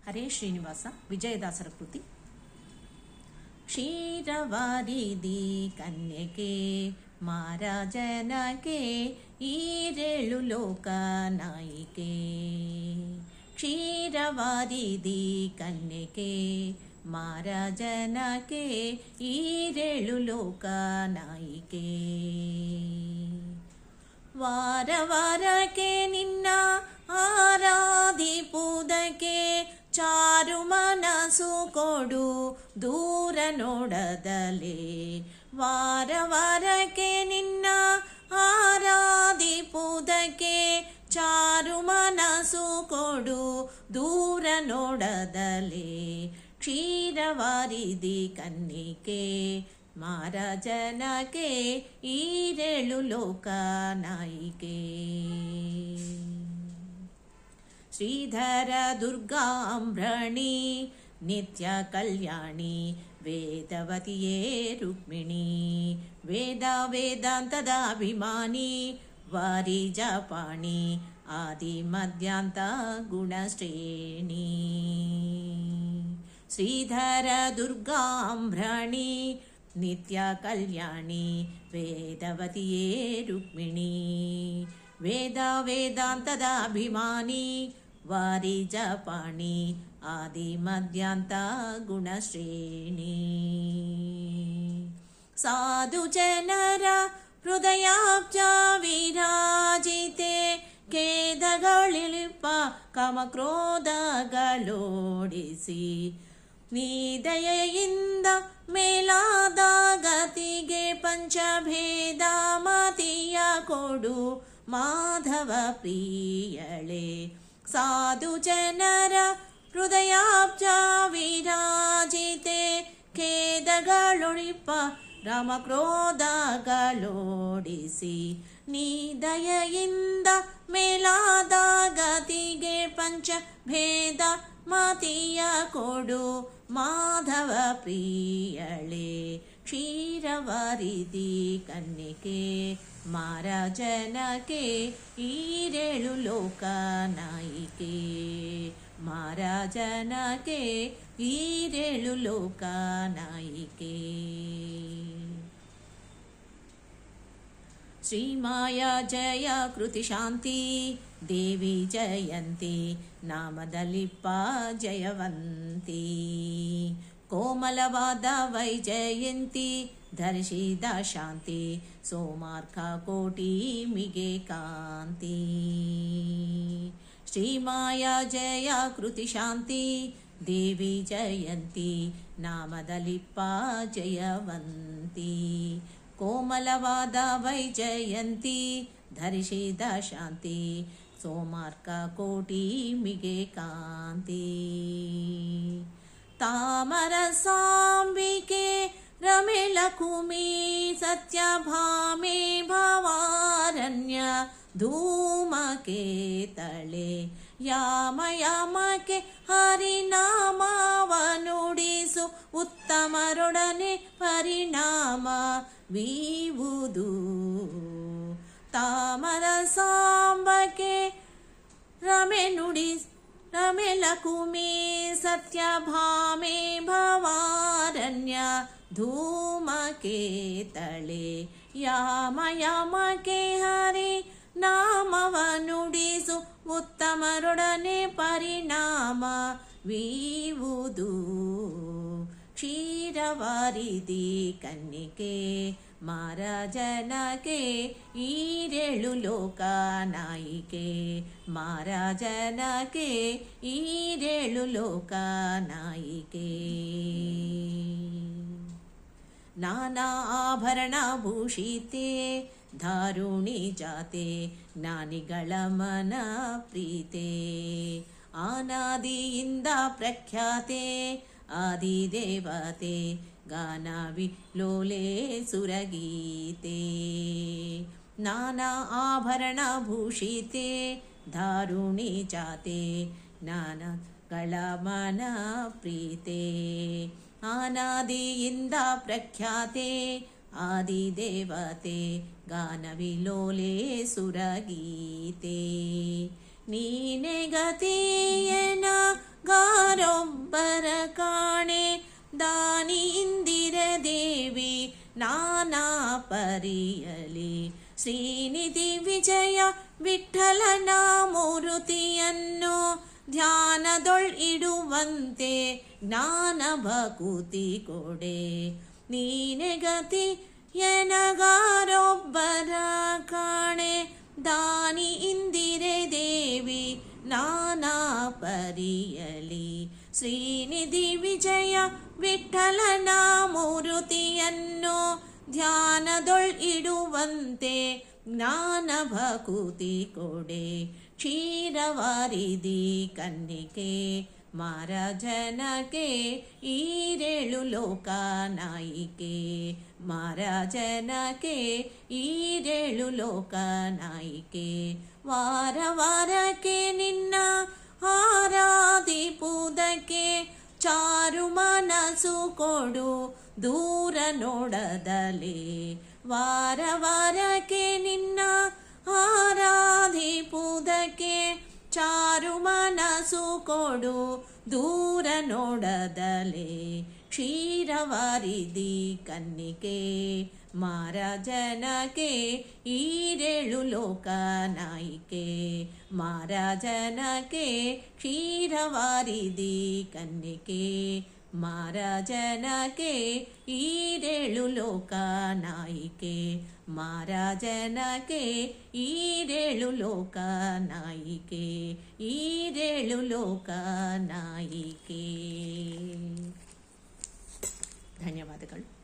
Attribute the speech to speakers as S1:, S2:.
S1: ಹರೇ ಶ್ರೀನಿವಾಸ. ವಿಜಯದಾಸರ ಕೃತಿ. ಕ್ಷೀರವಾರಿದಿ ಕನ್ಯಕೆ ಮಾರಾಜನಕೆ ಈರೇಳು ಲೋಕ ನಾಯಿಕೆ. ಕ್ಷೀರವಾರಿದಿ ಕನ್ಯಕೆ ಮಾರಾಜನಕೆ ಈರೇಳು ಲೋಕ ನಾಯಿಕೆ. ವಾರ ವಾರಕ್ಕೆ ನಿನ್ನ ಆರಾಧಿಪುದಕ್ಕೆ ಚಾರು ಮನಸ್ಸು ಕೊಡು ದೂರ ನೋಡದಲೇ. ವಾರ ವಾರಕ್ಕೆ ನಿನ್ನ ಆರಾಧಿಪುದಕ್ಕೆ ಚಾರು ಮನಸ್ಸು ಕೊಡು ದೂರ ನೋಡದಲೇ. ಕ್ಷೀರವಾರಿದಿ ಕನ್ನಿಕೆ ಮಾರಾಜನಕೆ ಈರೇಳು ಲೋಕ ನಾಯಿಕೆ. ಶ್ರೀಧರ ದುರ್ಗಾಂಬ್ರಣಿ ನಿತ್ಯ ಕಲ್ಯಾಣಿ ವೇದವತಿಯೇ ರುಕ್ಮಿಣಿ. ವೇದ ವೇದಾಂತದ ಅಭಿಮಾನಿ ವಾರಿ ಜಪಾಣಿ ಆದಿ ಮಧ್ಯಾಂತ ಗುಣಶ್ರೇಣಿ. ಶ್ರೀಧರ ದುರ್ಗಾಂಬ್ರಣಿ ನಿತ್ಯ ಕಲ್ಯಾಣಿ ವೇದವತಿಯೇ ರುಕ್ಮಿಣಿ. ವೇದ ವೇದಾಂತದ ಅಭಿಮಾನಿ ವಾರಿ ಜಪಾಣಿ ಆದಿ ಮಧ್ಯಾಂತ ಗುಣಶ್ರೇಣಿ. ಸಾಧು ಜನರ ಹೃದಯಾಬ್ಜ ವಿರಾಜಿತೆ ಖೇದಗಳಿಳಿಪ ಕಾಮಕ್ರೋಧಗಳೋಡಿಸಿ. ನೀ ದಯೆಯಿಂದ ಮೇಲಾದ ಗತಿಗೆ ಪಂಚಭೇದ ಮತಿಯ ಕೊಡು ಮಾಧವ ಪ್ರಿಯಳೆ. ಸಾಧು ಜನರ ಹೃದಯಾಬ್ಜ ವಿರಾಜಿತೆ ಖೇದಗಳೊಳಿಪ ರಾಮಕ್ರೋಧಗಳೋಡಿಸಿ. ನೀ ದಯೆಯಿಂದ ಮೇಲಾದ ಗತಿಗೆ ಪಂಚಭೇದ ಮತಿಯ ಕೊಡು ಮಾಧವ ಪ್ರಿಯಳೆ. ಕ್ಷೀರವಾರಿದಿ ಕನ್ನಿಕೆ ಮಾರಾಜನಕೆ ಈರೇಳು ಲೋಕ ನಾಯಿಕೆ. ಮಾರಾಜನಕೆ ಈರೇಳು ಲೋಕ ನಾಯಿಕೆ. ಶ್ರೀಮಾಯಾ ಜಯ ಕೃತಿ ಶಾಂತಿ ದೇವಿ ಜಯಂತಿ ನಾಮದಲಿಪ್ಪ ಜಯವಂತಿ. ಕೋಮಲವಾದ ವೈಜಯಂತಿ ಧರಿಸಿದ ಶಾಂತಿ ಸೋಮಾರ್ಕ ಕೋಟಿ ಮಿಗೆ ಕಾಂತಿ. ಶ್ರೀಮಾಯಾ ಜಯ ಕೃತಿ ಶಾಂತಿ ದೇವಿ ಜಯಂತಿ ನಾಮದಲಿಪ್ಪ ಜಯವಂತಿ. ಕೋಮಲವಾದ ವೈಜಯಂತಿ ಧರಿಸಿದ ಶಾಂತಿ ಸೋಮಾರ್ಕ ಕೋಟಿ ಮಿಗೆ ಕಾಂತಿ. ತಾಮರ ಸಾಂಬಿಕೆ ರಮೆ ಲಕುಮಿ ಸತ್ಯಭಾಮೆ ಭವಾರಣ್ಯ ಧೂಮಕೆ ತಳೆ. ಯಾಮ ಯಾಮಕೆ ಹರಿನಾಮವ ನುಡಿಸು ಉತ್ತಮರೊಡನೆ ಪರಿಣಾಮ ವೀವುದು. ತಾಮರ ಸಾಂಬಕೆ ರಮೆ ರಮೆ ಲಕುಮಿ ಸತ್ಯಭಾಮೆ ಭವಾರಣ್ಯ ಧೂಮಕೆ ತಳೆ. ಯಾಮ ಯಾಮಕೆ ಹರಿ ನಾಮವ ನುಡಿಸು ಉತ್ತಮರೊಡನೆ ಪರಿಣಾಮ ವೀವುದು. ಕ್ಷೀರವಾರಿದಿ ಕನ್ನಿಕೆ ಮಾರಾಜನಕೆ ಈರೇಳು ಲೋಕ ನಾಯಿಕೆ. ಮಾರಾಜನಕೆ ಈರೇಳು ಲೋಕ ನಾಯಿಕೆ. ನಾನಾ ಆಭರಣ ಭೂಷಿತೆ ಧಾರುಣಿ ಜಾತೆ ಜ್ಞಾನಿಗಳ ಮನ ಪ್ರೀತೆ. ಅನಾದಿಯಿಂದ ಪ್ರಖ್ಯಾತೆ ಆದಿದೇವತೆ ಗಾನವಿಲೋಲೆ ಸುರಗೀತೆ. ನಾನಾ ಆಭರಣ ಭೂಷಿತೆ ಧಾರುಣಿ ಜಾತೆ ಜ್ಞಾನಗಳ ಮನ ಪ್ರೀತೆ. ಅನಾದಿಯಿಂದ ಪ್ರಖ್ಯಾತೆ ಆದಿದೇವತೆ ಗಾನವಿಲೋಲೆ ಸುರಗೀತೆ. ನೀನೆ ಗತಿಯೇನ ಗಾರೋ ಕಾಣೆ ದಾನಿ ಇಂದಿರೆ ದೇವಿ ನಾನಾ ಪರಿಯಲಿ ಶ್ರೀನಿಧಿ ವಿಜಯ ವಿಠಲನ ಮೂರುತಿಯನ್ನು ಧ್ಯಾನದೊಳಿಡುವಂತೆ ಜ್ಞಾನ ಭಕುತಿ ಕೊಡೆ ನೀನೆ ಗತಿ ಎನಗಾರೊಬ್ಬರ ಕಾಣೆ ದಾನಿ ಇಂದಿರೆ ದೇವಿ ನಾನಾ ಪರಿಯಲಿ ಶ್ರೀನಿಧಿ ವಿಜಯ ವಿಠಲನ ಮೂರುತಿಯನ್ನು ಧ್ಯಾನದೊಳಿಡುವಂತೆ ಜ್ಞಾನ ಭಕುತಿ ಕೊಡೆ ಕ್ಷೀರವಾರಿಧಿ ಕನ್ನಿಕೆ ಮಾರಾಜನಕೆ ಈರೇಳು ಲೋಕ ನಾಯಿಕೆ ಮಾರಾಜನಕೆ ಈರೇಳು ಲೋಕ ನಾಯಿಕೆ ವಾರ ವಾರಕ್ಕೆ ನಿನ್ನ ಆರಾಧಿಪುದಕ್ಕೆ ಚಾರು ಮನಸ್ಸು ಕೊಡು ದೂರ ನೋಡದಲೇ ವಾರ ವಾರಕ್ಕೆ ನಿನ್ನ ಆರಾಧಿಪುದಕ್ಕೆ ಚಾರು ಮನಸ್ಸು ಕೊಡು ದೂರ ನೋಡದಲೇ ಕ್ಷೀರವಾರಿಧಿ ಕನ್ನಿಕೆ ಮಾರಾಜನಕೆ ಈರೇಳು ಲೋಕ ನಾಯಿಕೆ ಮಾರಾಜನಕೆ ಕ್ಷೀರವಾರಿಧಿ ಕನ್ನಿಕೆ ಮಾರಾಜನಕೆ ಈರೇಳು ಲೋಕ ನಾಯಿಕೆ ಮಾರಾಜನಕೆ ಈರೇಳು ಲೋಕ ನಾಯಿಕೆ ಈರೇಳು ಲೋಕ ನಾಯಿಕೆ. ಧನ್ಯವಾದಗಳು.